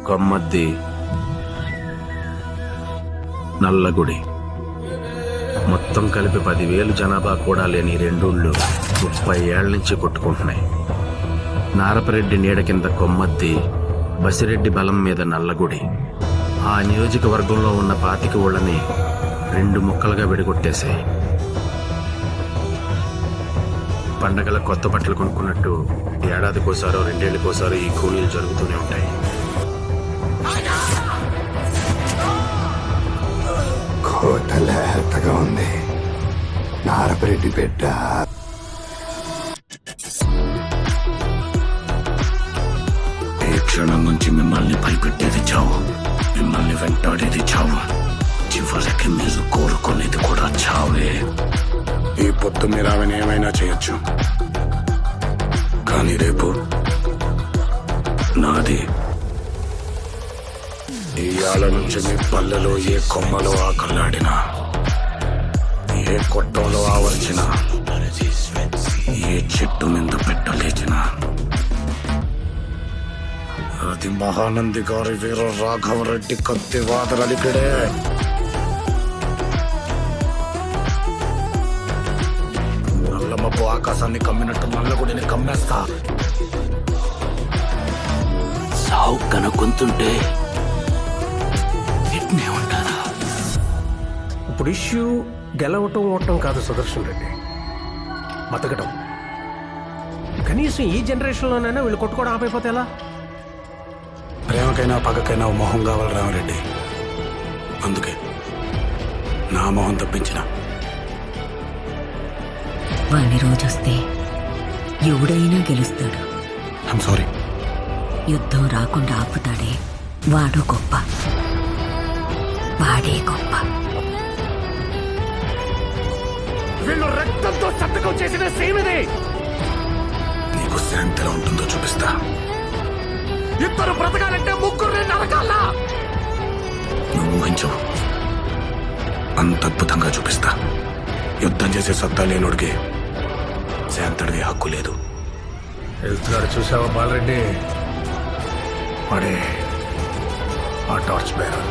కొమ్మద్ది, నల్లగుడి. మొత్తం కలిపి 10,000 జనాభా కూడా లేని రెండూళ్ళు 30 ఏళ్ల నుంచి కొట్టుకుంటున్నాయి. నారపరెడ్డి నీడ కింద కొమ్మద్ది, బసిరెడ్డి బలం మీద నల్లగుడి. ఆ నియోజకవర్గంలో ఉన్న 25 ఊళ్ళని 2 ముక్కలుగా విడగొట్టేశాయి. పండగల కొత్త బట్టలు కొనుక్కున్నట్టు ఏడాదికోసారో 2 ఏళ్ళకోసారో ఈ కూలీలు జరుగుతూనే ఉంటాయి. కోట లేతగా ఉంది. నారపరెడ్డి బిడ్డ ఈ క్షణం నుంచి మిమ్మల్ని భయపెట్టేది చావు, మిమ్మల్ని వెంటాడేది చావు, చివరికి మీరు కోరుకునేది కూడా చావే. ఈ పొత్తు మీరు ఆమెను ఏమైనా చేయొచ్చు, కానీ రేపు నాది. ఇవాళ నుంచి మీ పల్లెలో ఏ కొమ్మలో ఆకలాడినా, ఏ కొట్టంలో ఆవర్చిన, ఏ చెట్టు మీద పెట్టలేచిన, అది మహానంది గారి వీర రాఘవరెడ్డి కత్తి వాదరలికడే. నల్లమప్పు ఆకాశాన్ని కమ్మినట్టు నల్లగుడిని కమ్మేస్తా. సావు కనుకుంటుంటే ఇట్నే ఉంటారా? ఇప్పుడు ఇష్యూ గెలవటం ఓటం కాదు సుదర్శన్ రెడ్డి, బతకటం. కనీసం ఈ జనరేషన్లోనైనా వీళ్ళు కొట్టుకోవడం ఆపైపోతే ఎలా? ప్రేమకైనా పగకైనా మొహం కావాలి రామరెడ్డి. అందుకే నా మొహం తప్పించిన. వాని రోజొస్తే ఎవడైనా గెలుస్తాడు. I'm sorry. యుద్ధం రాకుండా ఆపుతాడే వాడు గొప్ప, వాడే గొప్ప. వీళ్ళు రక్తంతో సంతకం చేసిన సేమిది. నీకు శాంతి ఎలా ఉంటుందో చూపిస్తా. ఇద్దరు బ్రతకాలంటే ముగ్గురు నరకాలా? నువ్వు ఊహించవు, అంత అద్భుతంగా చూపిస్తా. యుద్ధం చేసే సత్తా లేనుడికి శాంతడికి హక్కు లేదు. వెళ్తున్నాడు చూసావా బాలరెడ్డి? వాడే ఆ టార్చ్ బేరర్.